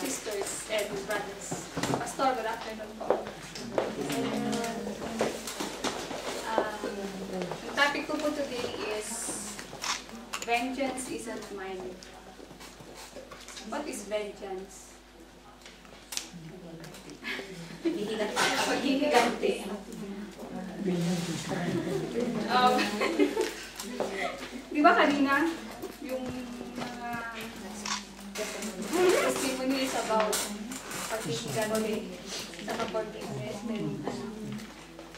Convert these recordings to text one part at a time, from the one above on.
sisters and brothers. Pastor, good afternoon po. Ang topic ko po today is vengeance isn't mine. What is vengeance? Paghihiganti. Di ba kanina, yung mga testimony is about paghihiganti sa forgiveness,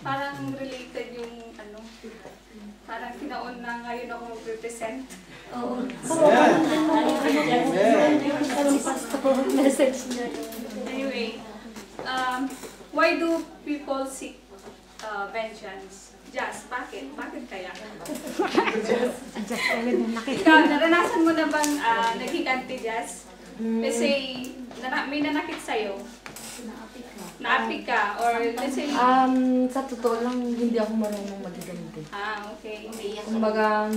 parang related yung parang tinaon na ngayon ako mag-represent. Oo. Anyway, why do people seek vengeance? Just, bakit? Bakit kaya? Ikaw, naranasan mo na bang naghiganti, Just? Kasi may nanakit sa'yo? Naapi ka? Or let's say... sa totoo lang, hindi ako marunong maghiganti. Okay. Kumbaga,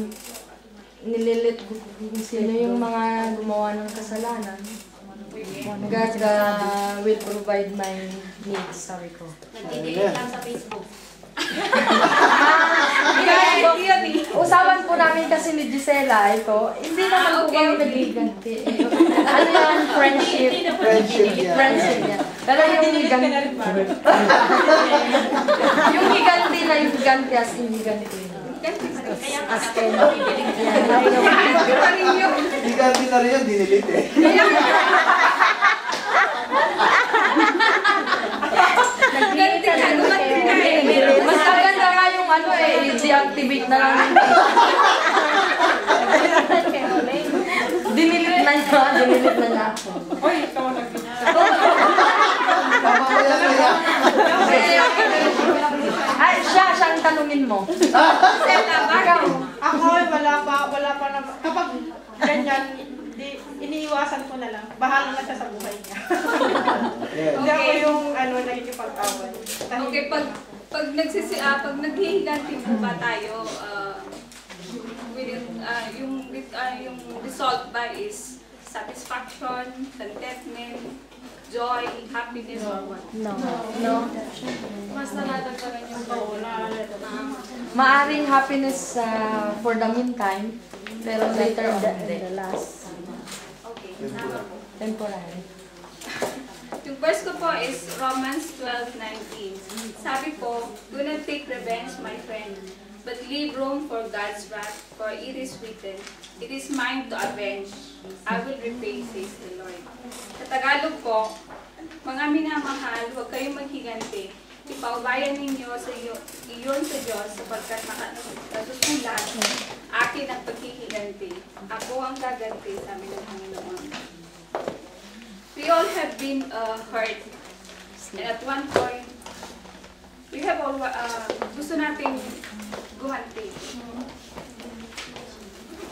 nililit ko kung sino yung mga gumawa ng kasalanan. God will provide my needs, sabi ko. Nagdidelete lang sa Facebook. Usapan po namin kasi ni Gisela, ito, hindi naman po kami naghiganti. Ano yung friendship? Friendship yan. Pero yung higanti, yung higanti na yung higanti as in higanti. As in, higanti na rin yun, dinilit eh. Mas maganda nga yung i-deactivate na lang. Dinilit na niya ako. Uy, ikaw nag-gina. Ay, siyang tanungin mo. Ako, wala pa na. Kapag ganyan, iniiwasan ko na lang. Bahala na siya sa buhay niya. Hindi ako yung nagkikipag-away. Okay, pag naghihiganti po ba tayo, yung result ba is satisfaction, contentment, joy, happiness, or what? No. Mas naladagdagan yung bawala. Maaring happiness for the meantime, pero later on, the last. Okay, temporary. Yung verse ko po is Romans 12:19. Sabi po, do not take revenge, my friend, but leave room for God's wrath, for it is written, it is mine to avenge, I will repay, says the Lord. Sa Tagalog po, mga minamahal, huwag kayong maghiganti. Ipaubayan ninyo iyon sa Diyos sapagkat nasusulat, akin ang paghihiganti. Ako ang gaganti, sabi ng Panginoon. We all have been hurt. And at one point, we have all, gusto nating gumanti.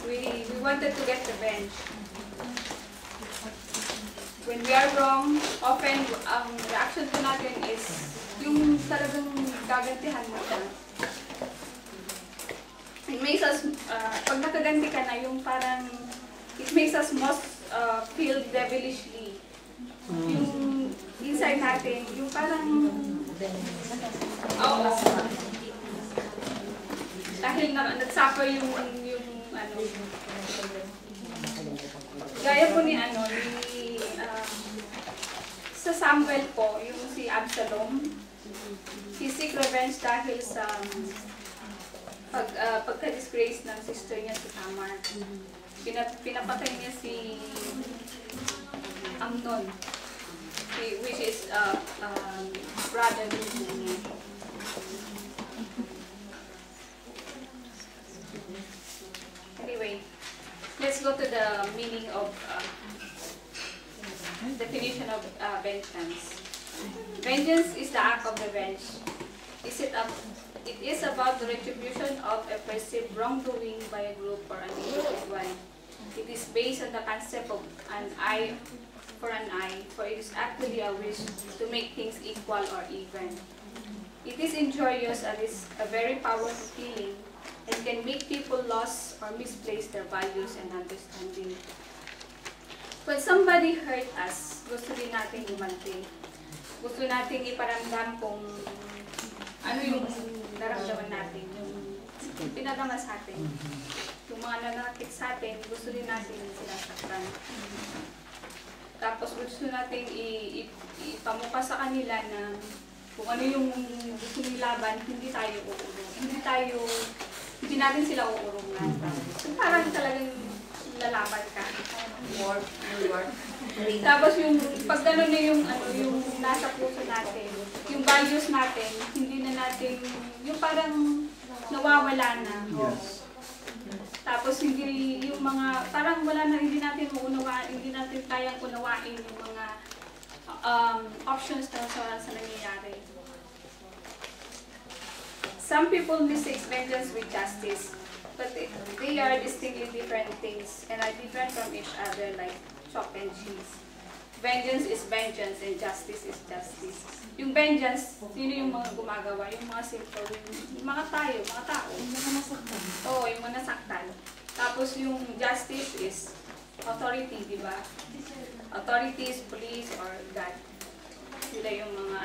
We wanted to get revenge. When we are wrong, often ang reaction po natin is yung talagang gagantihan mo siya. It makes us, pag nakaganti ka na, yung parang, it makes us most feel devilishly. Yung inside natin, yung parang, dahil nagsuffer yung gaya po ni sa Samuel po, yung si Absalom, he seek revenge dahil sa pagka-disgrace ng sister niya si Tamar. Pinapatay niya si Amnon, which is brother niya. Anyway, let's go to the meaning of definition of vengeance. Vengeance is the act of revenge. It is about the retribution of a perceived wrongdoing by a group or an individual. It is based on the concept of an eye for an eye, for it is actually a wish to make things equal or even. It is injurious and is a very powerful feeling and can make people lose or misplace their values and understanding. When somebody hurt us, gusto din natin gumanti. Gusto natin iparamdam kung ano yung naramdaman natin, yung pinadama sa atin. Yung mga nanakit sa atin, gusto din natin sinasaktan. Tapos gusto natin ipamuka sa kanila na kung ano yung gusto nilaban, hindi tayo uurong. Hindi natin sila uurungan. So, parang talagang lalaban ka. War. Tapos yung pag gano'n na yung nasa puso natin, yung values natin, hindi na natin, yung parang nawawala na. Yes. Tapos hindi yung mga, parang wala na, hindi natin kayang unawain yung mga options na sa nangyayari. Some people mistake vengeance with justice, but they are distinctly different things and are different from each other like chalk and cheese. Vengeance is vengeance and justice is justice. Yung vengeance, sino yung mga gumagawa? Yung mga simple, yung mga tao. Yung mga nasaktan. Oo, yung mga nasaktan. Tapos yung justice is authority, di ba? Authorities, police, or God. Sila yung mga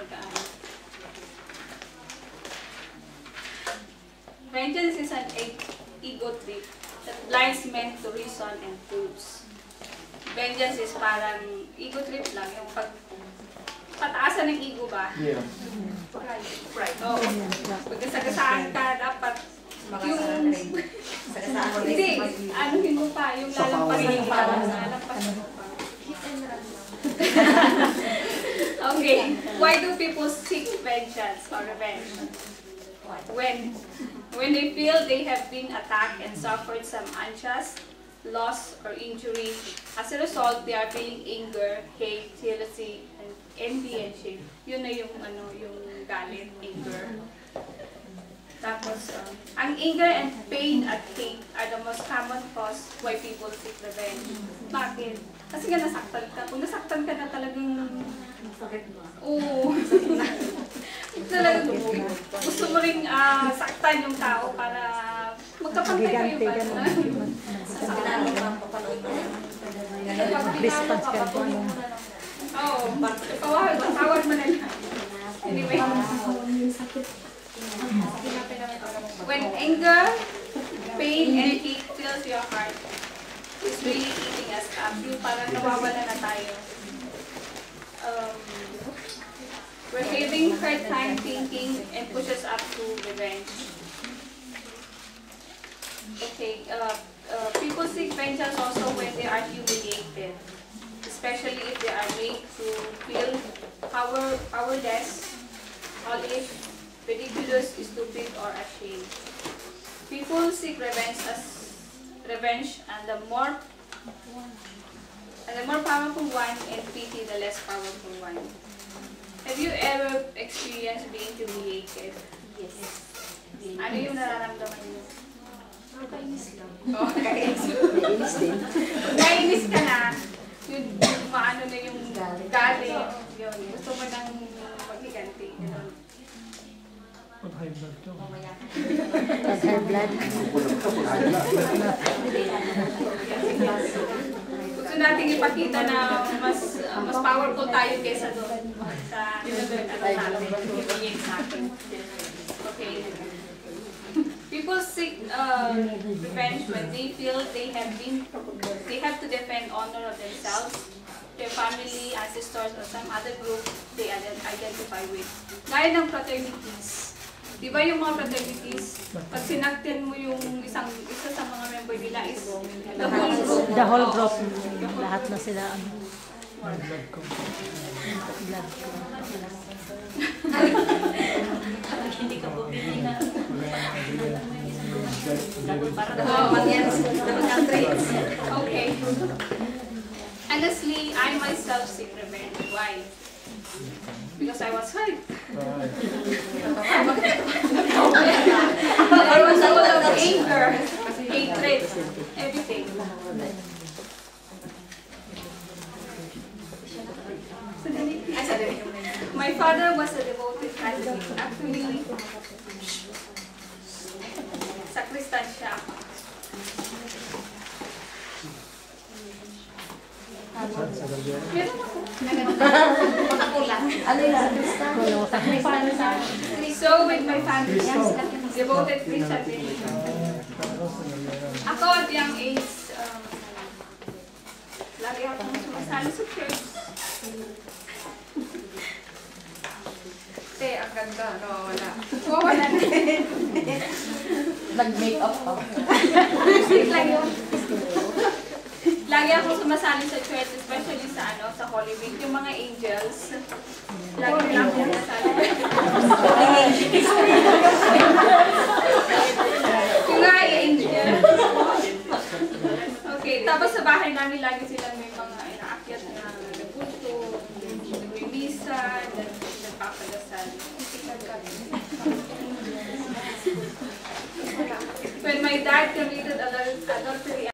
nag-aano. Vengeance is an ego trip that blinds men to reason and proofs. Vengeance is parang ego trip lang, yung pataasan ng ego ba? Yeah. Pride. Oo. Pagkasagasaan ka, dapat yung... Hindi, anuhin mo pa, yung lalampasin mo pa. Okay, why do people seek vengeance or revenge? When they feel they have been attacked and suffered some unjust loss or injury, as a result, they are feeling anger, hate, jealousy, and envy and shame. Yun na yung galit, anger. Tapos, ang anger and pain at hate are the most common cause why people seek revenge. Bakit? Kasi nga nasaktan ka. Kung nasaktan ka na talagang... Oo. Talagang gusto mo rin saktan yung tao para magkapantay kayo ba? Oo. Tawad mo na lang. Anyway. When anger, pain, and hate fills your heart, it's really eating us up. Yung parang nawawala na tayo. We're having hard time thinking and pushes up to revenge. Okay, people seek vengeance also when they are humiliated, especially if they are made to feel powerless, foolish, ridiculous, stupid, or ashamed. People seek revenge and the more powerful one, and pity the less powerful one. Have you ever experienced being humiliated? Yes. Ano yung nararamdaman niyo? Nakainis lang. Nainis din. Nainis ka na, yung maano na yung galing, yun. Gusto mo nang maghiganti. Pag-high blood ka. Pag-high blood. Gusto natin ipakita na mas powerful tayo kesa doon sa humiliate sa atin. Okay. People seek revenge when they feel they have to defend honor of themselves, their family, ancestors, or some other group they identify with. Gaya ng fraternities. Di ba yung mga fraternities, pag sinaktin mo yung isa sa mga member nila is the whole group. The whole group. Lahat na sila. Blood ko. Blood ko. Hindi ka bumili na. Okay. Honestly, I myself seek revenge. Why? Because I was hurt. I was full of anger, hatred, everything. My father was a devoted Catholic. Actually, sakristan siya. Meron ako. Pagkulang. Ano yung So, with my family, devoted Christian religion. Ako at young age, lagi akong sumasali sa church. Ang ganda, no, wala. Wala din. nag-make up pa. Music lang yun. Lagi ako sumasali sa church, especially sa sa Holy Week. Yung mga angels, lagi lang ako sumasali. Yung mga angel. Okay, tapos sa bahay namin lagi silang may mga inaakyat na nagpulto, nagmimisa, nagpapadasal. When my dad kami